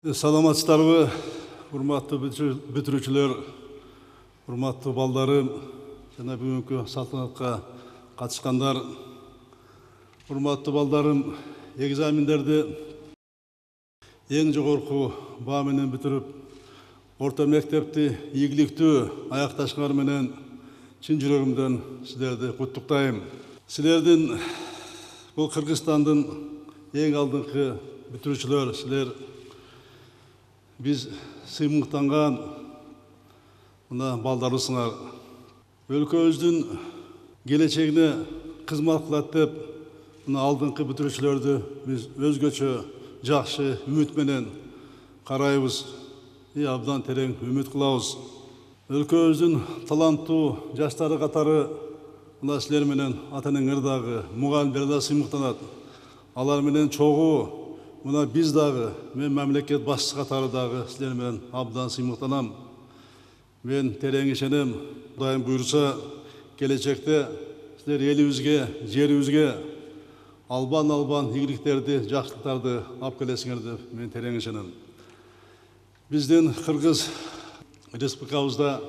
Саламатсыздарбы, урматтуу бүтүрүүчүлөр, урматтуу балдарым, жана бүгүнкү салтанатка катышкандар. Урматтуу балдарым, экзамендерди эң жогорку баа менен бүтүрүп, орто мектепти ийгиликтүү аякташкандар менен чын жүрөгүмдөн силерди куттуктайм. Силердин бул Кыргызстандын эң алдыңкы бүтүрүүчүлөр, силер биз сыймыктанган мына балдарыбызсыңар. Өлкөбүздүн келечегине кызмат кылат деп мына алдыңкы бүтүрүүчүлөрдү биз өзгөчө жакшы үмүт менен карайбыз. Абдан терең үмүт кылабыз. Өлкөбүздүн таланттуу жаштары катары мына силер менен ата энеңер дагы, мугалимдер да сыймыктанат. Алар менен чогуу мына биз дагы, мен мамлекет башчысы катары дагы силер менен абдан сыймыктанам. Мен терең ишенем, Кудайым буйруса, келечекте силер элибизге, жерибизге албан ийгиликтерди, жакшылыктарды алып келесиңер деп мен терең ишенем. Биздин Кыргыз республикабызда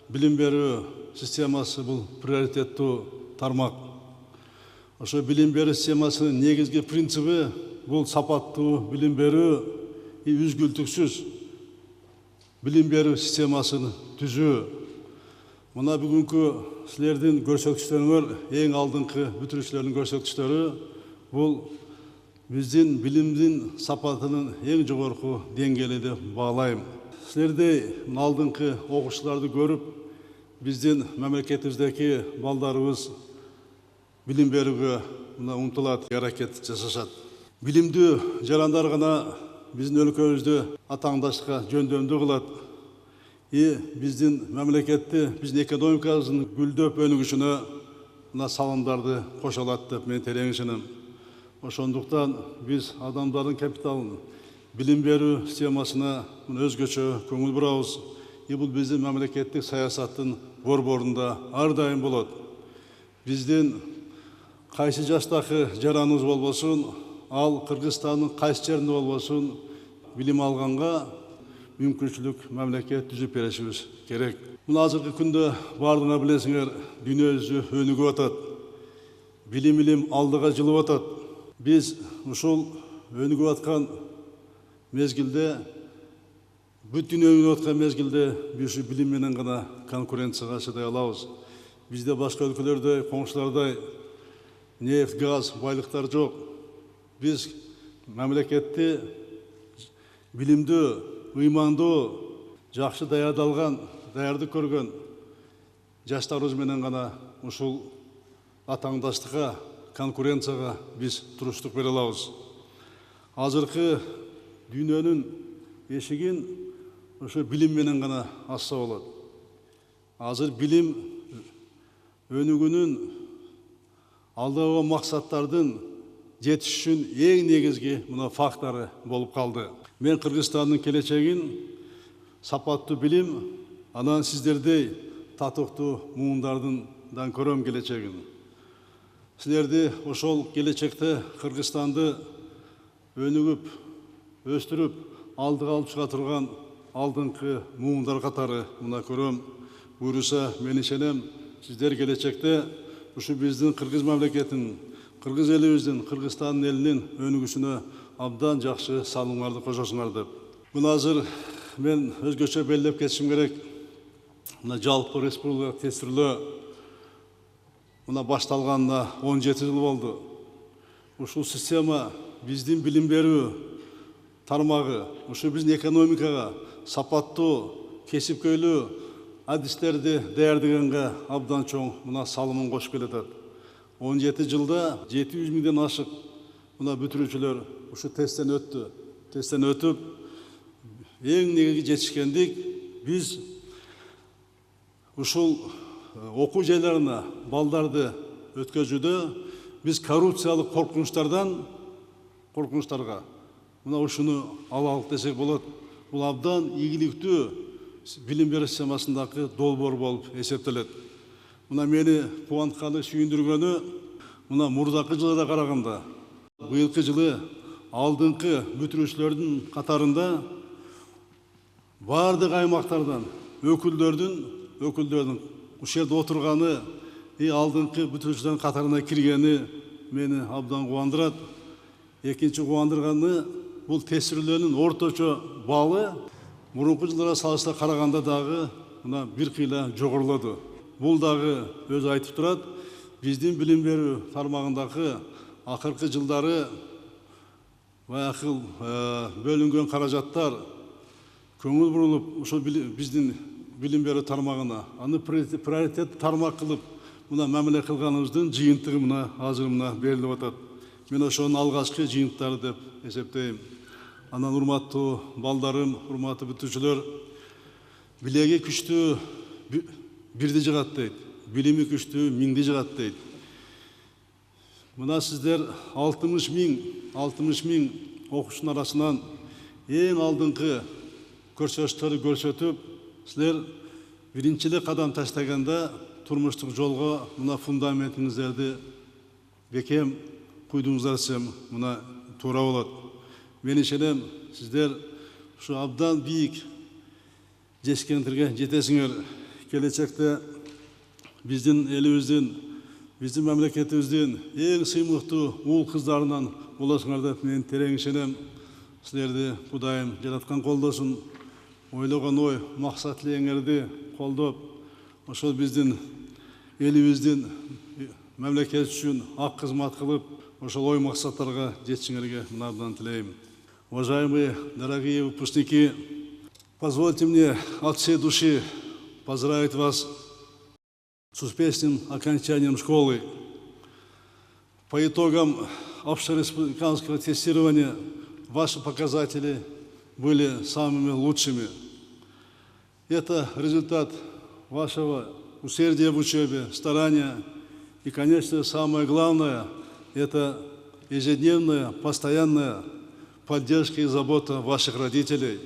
билим берүү системасы бул приоритеттүү тармак. Ошо билим берүү системасынын негизги принциби бул сапаттуу билим берүү, үзгүлтүксүз билим берүү системасын түзүү. Мына бүгүнкү силердин көрсөтүштөрүңөр, эң алдыңкы бүтүрүүчүлөрдүн көрсөтүштөрү бул биздин билимдин сапатынын эң жогорку деңгээли деп баалайм. Силердей алдыңкы окуучуларды көрүп, биздин мамлекетибиздеги балдарыбыз билим берүүгө мына умтулат, аракет жасашат. Билимдүү жарандар гана биздин өлкөбүздү атаңдашка жөндөмдүү кылат. Биздин мамлекетти, биздин экономикабыздын гүлдөп өнүгүшүнө мына салымдарды кошо алат деп мен терең ишенем. Ошондуктан биз адамдардын капиталын билим берүү системасына өзгөчө көңүл бурабыз. Бул биздин мамлекеттик саясаттын борборунда ар дайым болот. Биздин кайсы жаштагы жараныбыз болбосун, ал Кыргызстандын кайсы жеринде болбосун, билим алганга мүмкүнчүлүк мамлекет түзүп беришибиз керек. Мына азыркы күндө бардыгыңар билесиңер, дүйнө жүзү өнүгүп атат. Билим алдыга жылып атат. Биз ушул өнүгүп аткан мезгилде, бүт дүйнө өнүгүп аткан мезгилде биз билим менен гана конкуренцияга чыдай алабыз. Бизде башка өлкөлөрдөй, коңшулардай нефть, газ, байлыктар жок. Биз мамлекетти билимдүү, ыймандуу, жакшы даярдалган, даярдык көргөн жаштарыбыз менен гана ушул атаңдаштыкка, конкуренцияга биз туруштук бере алабыз. Азыркы дүйнөнүн эшигин ошо билим менен гана ачса болот. Азыр билим өнүгүүнүн алдагы максаттардын жетишүүнүн эң негизги мына фактору болуп калды. Мен Кыргызстандын келечегин сапаттуу билим, анан сиздердей татыктуу муундардан көрөм келечегин. Силерди ошол келечекте Кыргызстанды өнүгүп, өстүрүп, алдыга алып чыга турган алдыңкы муундар катары мына көрөм. Буйруса, мен ишенем, сиздер келечекте ушу биздин Кыргыз мамлекетинин, Кыргыз элибиздин, Кыргызстандын элинин өнүгүшүнө абдан жакшы салымыңарды кошосуңар деп. Мына азыр мен өзгөчө белгилеп кетишим керек. Мына жалпы республика тестирөө мына башталганына 17 жыл болду. Ушул система биздин билим берүү тармагы, ушу биздин экономикага сапаттуу, кесипкөйлүү адистерди даярдаганга абдан чоң мына салымын кошуп келатат. 17 жылда 700 миңден ашык мына бүтүрүүчүлөр ушу тесттен өттү. Тесттен өтүп, эң негизги жетишкендик биз ушул окуу жайларына балдарды өткөзүүдө биз коррупциялык коркунучтарга мына ушуну алалык десек болот. Бул абдан ийгиликтүү билим берүү системасындагы долбоор болуп эсептелет. Мына мени кубантканы, сүйүндүргөнү, мына мурдакы жылдарга караганда быйылкы жылы алдыңкы бүтүрүүчүлөрдүн катарында бардык аймактардан өкүлдөрдүн ушул жерде отурганы алдыңкы бүтүрүүчүлөрдүн катарына киргени мени абдан кубандырат. Экинчи кубандырганы бул тестирүүлөрдүн орточо балы мурунку жылдарға салыштырмалуу караганда дагы мына бир кыйла жогорулоду. Бул дагы өзү айтып турат. Биздин билим берүү тармагындагы акыркы жылдары баягы бөлүнгөн каражаттар көңүл бурулуп, ошол биздин билим берүү тармагына аны приоритет тармак кылып мына мамиле кылганыбыздын жыйынтыгы мына азыр мына берилип атат. Мен ошонун алгачкы жыйынтыктары деп эсептейм. Анан урматтуу балдарым, урматтуу бүтүүчүлөр, билеги күчтүү бирди жыгат дейт, билими күчтүү миңди жыгат дейт. Мына сиздер 60 миң окуучунун арасынан эң алдыңкы көрсөтүштөрдү көрсөтүп, силер биринчи эле кадам таштаганда турмуштук жолго мына фундаментиңиздерди бекем куйдуңуздар десем мына туура болот. Мен ишенем, сиздер ушу абдан бийик жетишкендерге жетесиңер. Келечекте биздин элибиздин, биздин мамлекетибиздин эң сыймыктуу уул кыздарынан болосуңар деп мен терең ишенем. Силерди Кудайым жараткан колдосун, ойлогон ой, максат тилегиңерди колдоп, ошол биздин элибиздин мамлекет үчүн ак кызмат кылып, ошол ой максаттарга жетишиңерге мындан тилейм. Уважаемые, дорогие выпускники, позвольте мне от всей души поздравить вас с успешным окончанием школы. По итогам общереспубликанского тестирования ваши показатели были самыми лучшими. Это результат вашего усердия в учебе, старания и, конечно, самое главное, это ежедневная, постоянная поддержка и забота ваших родителей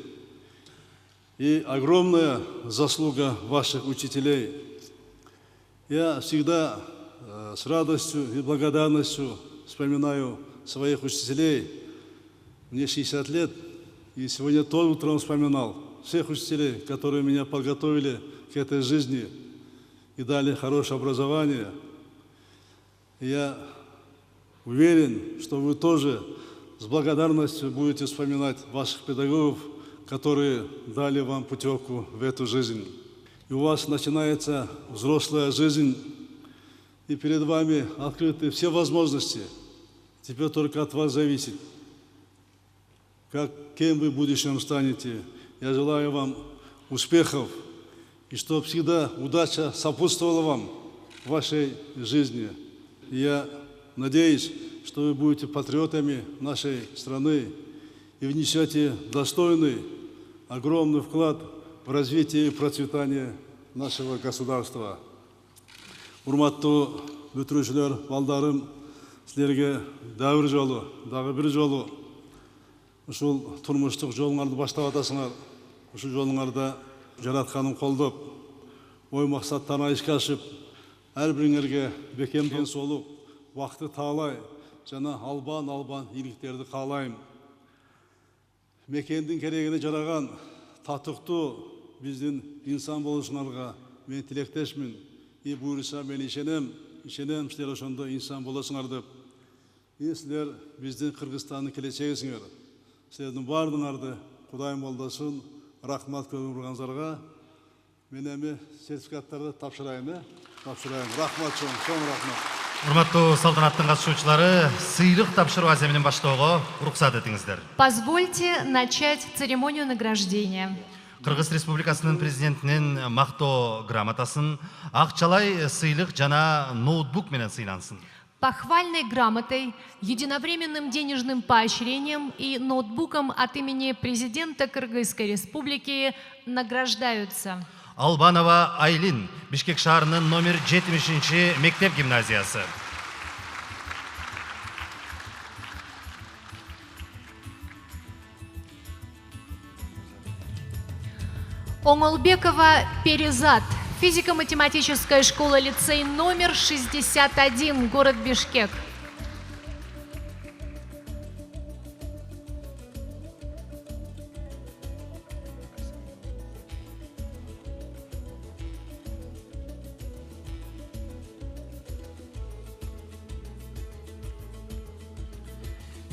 и огромная заслуга ваших учителей. Я всегда с радостью и благодарностью вспоминаю своих учителей. Мне 60 лет, и сегодня тоже утром вспоминал всех учителей, которые меня подготовили к этой жизни и дали хорошее образование. Я уверен, что вы тоже с благодарностью будете вспоминать ваших педагогов, которые дали вам путевку в эту жизнь. И у вас начинается взрослая жизнь, и перед вами открыты все возможности. Теперь только от вас зависит, кем вы в будущем станете. Я желаю вам успехов, и чтобы всегда удача сопутствовала вам в вашей жизни. Я надеюсь, что вы будете патриотами нашей страны и внесете достойный, огромный вклад в развитие и процветание нашего государства. Урматтуу бүтүрүүчүлөр, балдарым, силерге дагы бир жолу ушул турмуштук жолуңарды баштап атасыңар. Ушул жолуңарда жаратканын колдоп, ой максаттарына ишке ашып, ар бириңерге бекем денсаулык, бакыты таалай, жана албан ийгиликтерди каалайм. Мекендин керегине жараган татыктуу биздин инсан болушуңарга мен тилектешмин. И буюрса мен ишенем силер ошондо инсан болосуңар деп. Силер биздин Кыргызстандын келечегисиңер. Силердин баардыгыңарды Кудайым колдосун, рахмат көрүп турганыңарга мен эми сертификаттарды тапшырайын. Рахмат чоң рахмат. Урматтуу салтанаттын катышуучулары, сыйлык тапшыруу аземинин баштоого уруксат этиңиздер. Позвольте начать церемонию награждения. Кыргыз Республикасынын президентинин мактоо грамотасын акчалай сыйлык жана ноутбук менен сыйлансын. Похвальной грамотой, единовременным денежным поощрением и ноутбуком от имени президента Кыргызской Республики награждаются Албанова Айлин, Бишкек шаарынын номер 70 мектеп гимназиясы. Оңолбекова Перизат, физико-математическая школа-лицей номер 61, город Бишкек.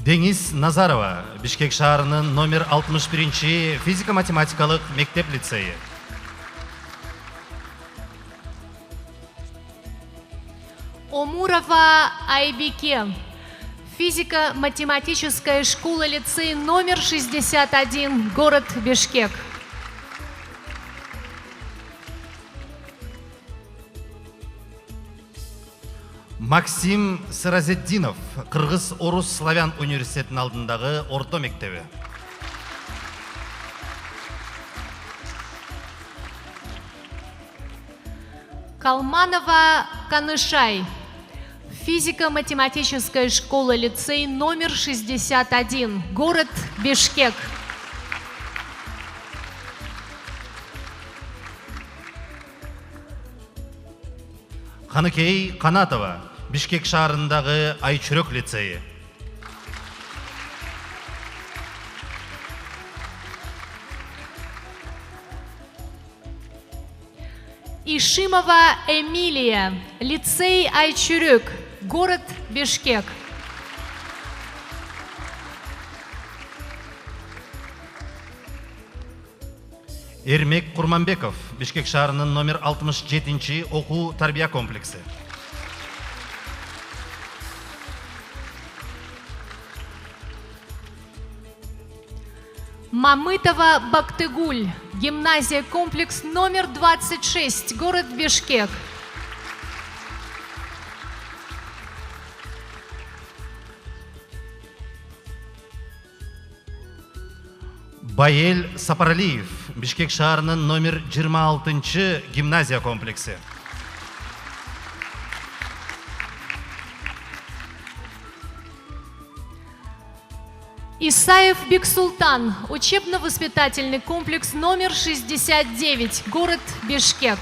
Деңиз Назарова, Бишкек шаарынын номер 61 физика-математикалык мектеп лицейи. Омурова Айбике, физико-математическая школа-лицей номер 61, город Бишкек. Максим Сыразетдинов, Кыргыз-Орус Славян университетінің алдындағы орто мектеби. Калманова Канышай, физико-математическая школа-лицей номер 61, город Бишкек. Ханыкей Канатова, Бишкек шаарындағы Айчүрөк лицейи. Ишимова Эмилия, лицей Айчүрөк, город Бишкек. Эрмек Курманбеков, Бишкек шаарынын номер 67 окуу тарбия комплекси. Мамытова Бактыгуль, гимназия комплекс номер 26, город Бишкек. Баэль Сапаралиев, Бишкек шаарынын номер 26 гимназия комплекси. Исаев Бексултан, учебно-воспитательный комплекс номер 69, город Бишкек.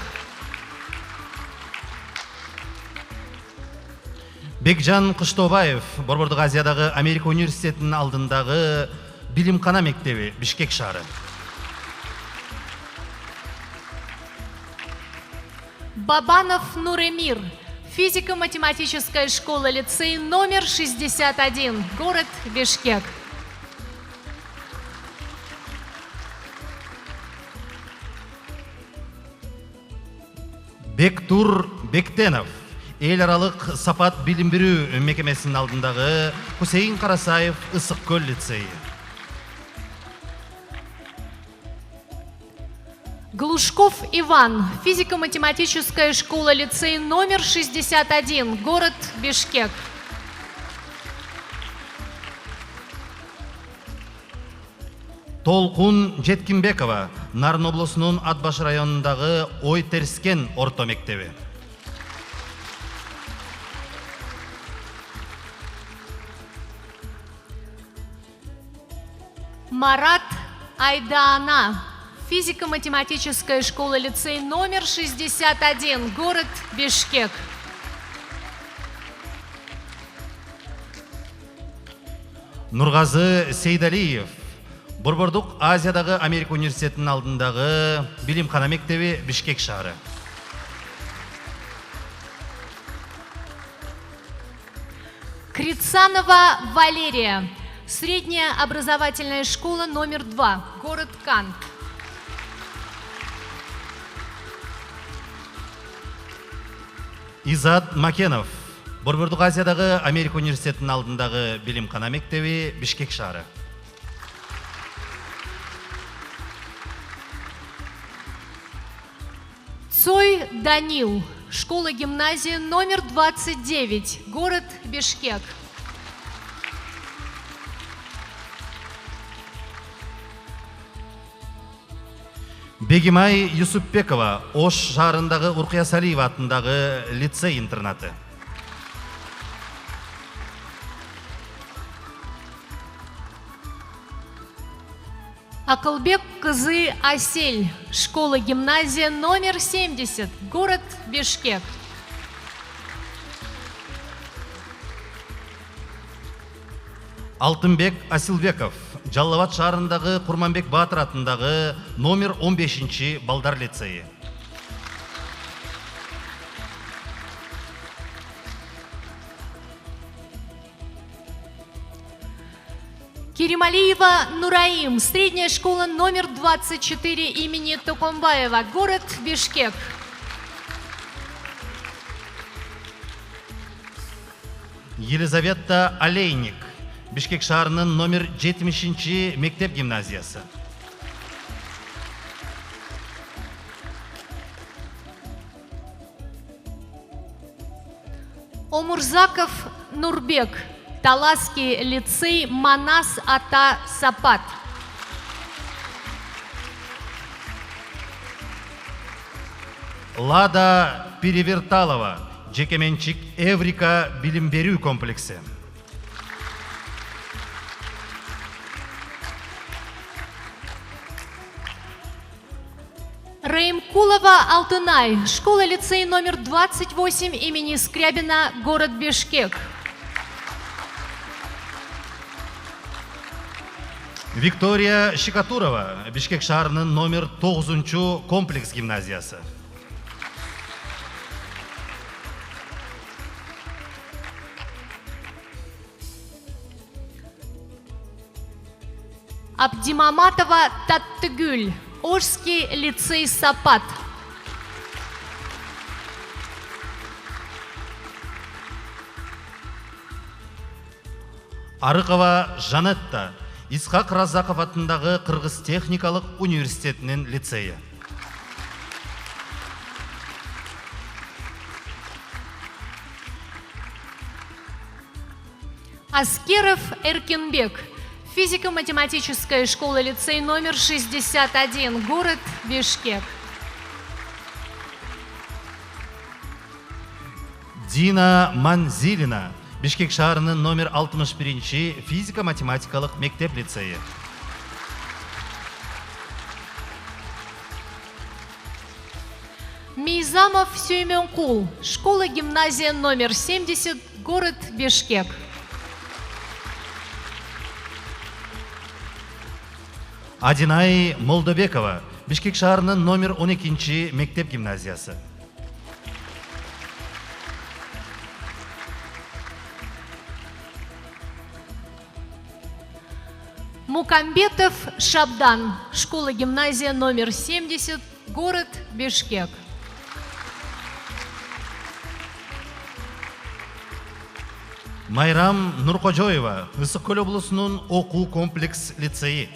Бекжан Кыштобаев, Борбордук Азиядагы Америка университетинин алдындагы Билимкана мектеби, Бишкек шаары. Бабанов Нуремир, физико-математическая школа-лицей номер 61, город Бишкек. Бектур Бектенов, эл аралык сапат билим берүү мекемесинин алдындагы Хусейин Карасаев Ысык көл лицейи. Глушков Иван, физико-математическая школа-лицей номер 61, город Бишкек. Толкун Жеткинбекова, Нарын облусунун Ат Баш районундагы Ой Терскен орто мектеби. Марат Айдаана, физико-математическая школа-лицей номер 61, город Бишкек. Нургазы Сейдалиев, Борбордук Азиядагы Америка университетинин алдындагы Билимкана мектеби, Бишкек шаары. Крицанова Валерия, средняя образовательная школа номер 2, город Кант. Изат Макенов, Борбордук Азиядагы Америка университетинин алдындагы Билимкана мектеби, Бишкек шаары. Цой Данил, школа-гимназия номер 29, город Бишкек. Бегимай Юсупбекова, Ош шаарындагы Уркия Салиева атындагы лицей-интернаты. Акылбек кызы Асель, школа-гимназия номер 70, город Бишкек. Алтынбек Асилбеков, Жаллабад шаарындагы Курманбек Баатыр атындагы номер 15 балдар лицейи. Керималиева Нураим, средняя школа номер 24 имени Токомбаева, город Бишкек. Елизавета Олейник, Бишкек шаарынын номер 70 мектеп гимназиясы. Омурзаков Нурбек, Таласский лицей Манас Ата Сапат. Лада Переверталова, жекеменчик Эврика билим берүү комплекси. Раимкулова Алтынай, школа-лицей номер 28 имени Скрябина, город Бишкек. Виктория Шикатурова, Бишкек шаарынын номер 9 комплекс гимназиясы. Абдимаматова Таттыгүл, Ожский лицей Сапат. Арыкова Жанетта, Исхак Разаков атындагы Кыргыз техникалык университетинин лицейи. Аскеров Эркинбек, физико-математическая школа-лицей номер 61, город Бишкек. Дина Манзилина, Бишкек шаарынын номер 61 физика-математикалык мектеп лицейи. Мейзамов Сюйменкул, школа-гимназия номер 70, город Бишкек. Адинай Молдобекова, Бишкек шаарынын номер 12 мектеп гимназиясы. Мукамбетов Шабдан, школа-гимназия номер 70, город Бишкек. Майрам Нуркожоева, Ысык Көл облусунун окуу комплекс лицейи.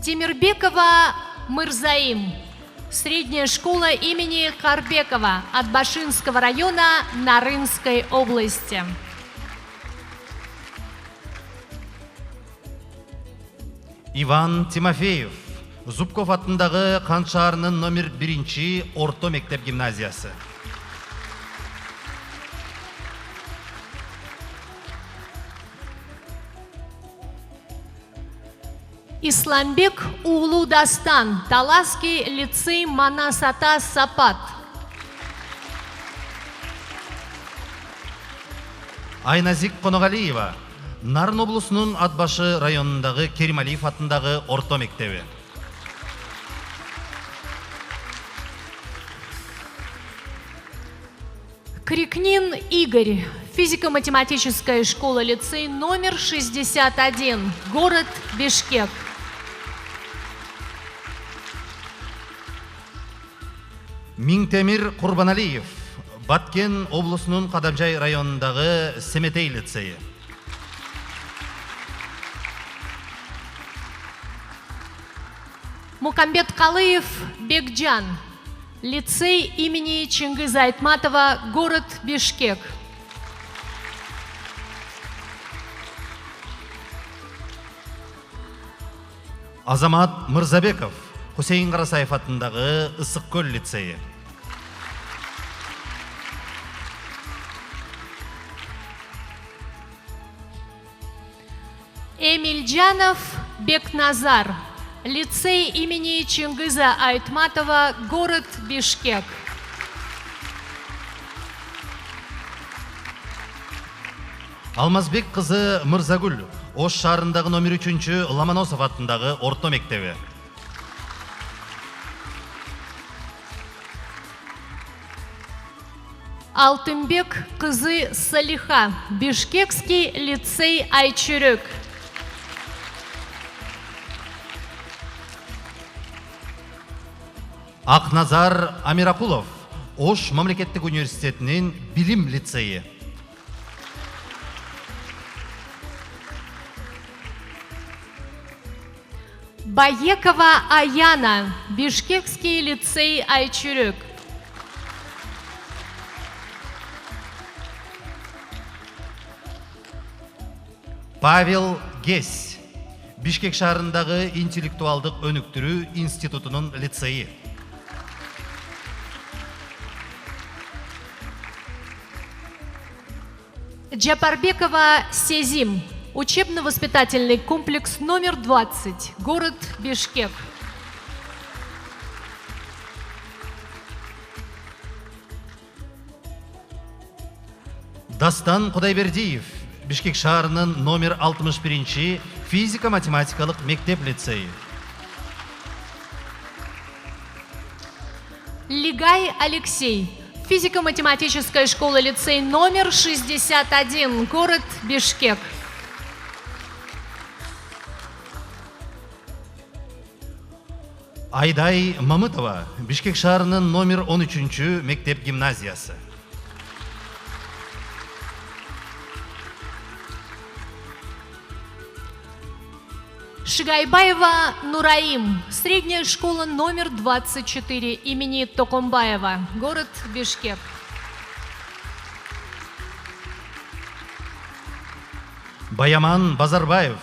Тимирбекова Мырзаим, средняя школа имени Карбекова от Башинского района Нарынской области. Иван Тимофеев, Зубков атындагы Кан шаарынын номер 1 орто мектеп гимназиясы. Исламбек Улу Дастан, Таласский лицей Манас Ата Сапат. Айназик Коногалиева, Нарын облусунун Атбашы районундагы Керималиев атындагы орто мектеби. Крикнин Игорь, физико-математическая школа-лицей номер 61, город Бишкек. Миңтемир Курбаналиев, Баткен облусунун Кадамжай районундагы Семетей лицейи. Мукамбет Калыев Бекджан, лицей имени Чингиза Айтматова, город Бишкек. Азамат Мырзабеков, Хусейн Карасаев атындагы Ысык Көл лицейи. Эмильджанов Бекназар, лицей имени Чингиза Айтматова, город Бишкек. Алмазбек кызы Мырзагүл, Ош шаарындагы номер 3 Ломоносов атындагы орто мектеби. Алтынбек кызы Салиха, Бишкекский лицей Айчурек. Ақназар Амирақұлов, Ош мемлекеттік университетінің білім лицейі. Баекова Аяна, Бишкекский лицей Айчурек. Павел Гес, Бишкек шаарындағы интеллектуалдық өнүктүрүү институтунун лицейі. Джапарбекова Сезим, учебно-воспитательный комплекс номер 20, город Бишкек. Дастан Кудайбердиев, Бишкек шаарынын номер 61 физика-математикалык мектеп лицейі. Лигай Алексей, физико-математическая школа-лицей номер 61, город Бишкек. Айдай Мамытова, Бишкек шаарынын номер 13 мектеп гимназиясы. Шигайбаева Нураим, средняя школа номер 24 имени Токомбаева, город Бишкек. Баяман Базарбаев,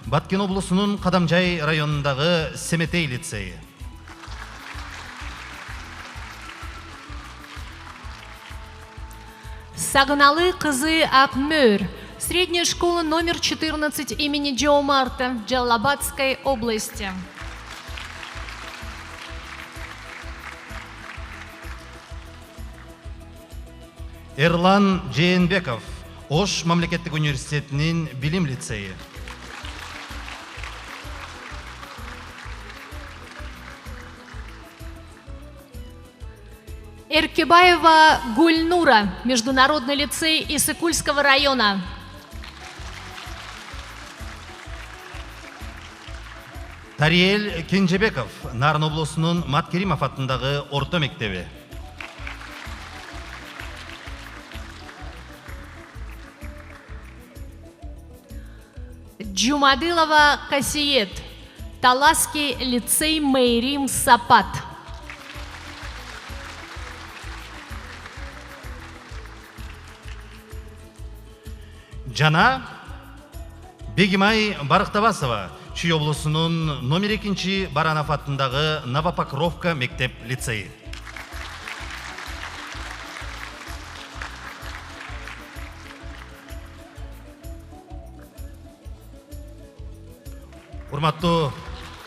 Баткен облусунун Кадамжай районундагы Семетей лицейі. Сагыналы кызы Акмөр, средняя школа номер 14 имени Джо Марта, Джалабадской области. Эрлан Джейнбеков, Ош мемлекеттик университетинин билим лицейі. Эркебаева Гульнура, международный лицей Исыкульского района. Тариел Кенжебеков, Нарын облусунун Маткеримов атындагы орто мектеби. Джумадылова Касиет, Таласский лицей Мейрим Сапат. Жана Бегимай Барыктабасова, Чүй облусунун номер 2 Баранов атындагы Новопокровка мектеп лицейі. Урматтуу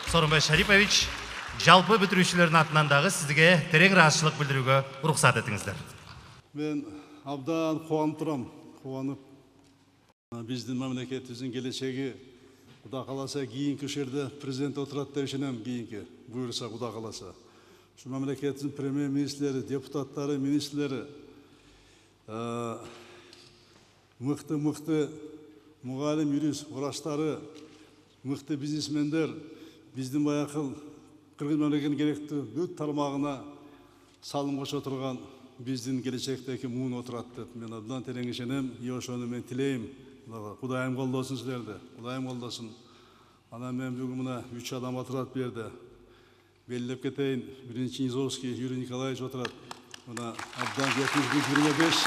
Сооронбай Шарипович, жалпы бүтүрүүчүлөрдүн атынан дагы сизге терең ыраазычылык билдирүүгө уруксат этиңиздер. Мен абдан кубанып турам, кубанып. Биздин мамлекетибиздин келечеги Кудай кааласа кийинки жерде президент отурат деп ишенем, кийинки буюрса Кудай кааласа. Ушу мамлекетибиздин премьер-министрлери, депутаттары, министрлери мыкты мугалим, юрист, врачтары, мыкты бизнесмендер биздин баякыл кыргыз мамлекетинин керектүү бүт тармагына салым кошо турган биздин келечектеги муун отурат деп мен абдан терең ишенем. И ошону мен тилейм. Кудайым колдосун силерди. Кудайым колдосун. Анан мен бүгүн мына 3 адам отурат бу жерде. Белгилеп кетейин. Биринчи Низовский Юрий Николаевич отурат. Мына абдан 25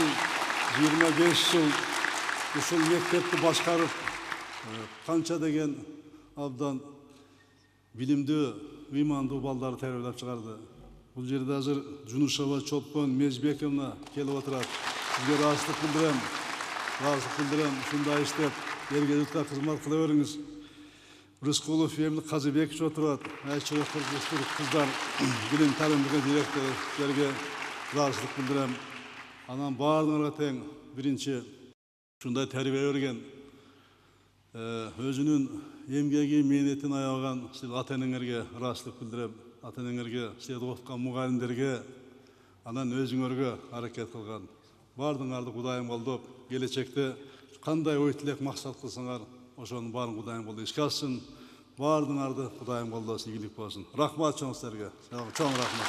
жыл ушул мектепти башкарып, канча деген абдан билимдүү, ыймандуу балдарды тербиелеп чыгарды. Бул жерде азыр Жунушева Чолпон Мезбековна келип отурат. Сизге ыраазычылык билдирем. Ушундай иштеп, элге журтка кызмат кыла бериңиз. Рыскулов Эмил Казыбекович отурат. Айчылык кыздар билим таримдиги директору, силерге ыраазычылык билдирем. Анан баардыгыңарга тең биринчи ушундай тербие берген, өзүнүн эмгеги, мээнетин аяган сил ата-энеңерге ыраазычылык билдирем. Ата-энеңерге, силерди окуткан мугалимдерге, анан өзүңөргө аракет кылган бардыңарды Кудайым колдоп, келечекте кандай ой тилек максат кылсаңар, ошонун баарын Кудайым колдоп ишке ашсын. Бардыңарды Кудайым колдосын, ийгилик болсун. Рахмат чоң силерге. Чоң рахмат.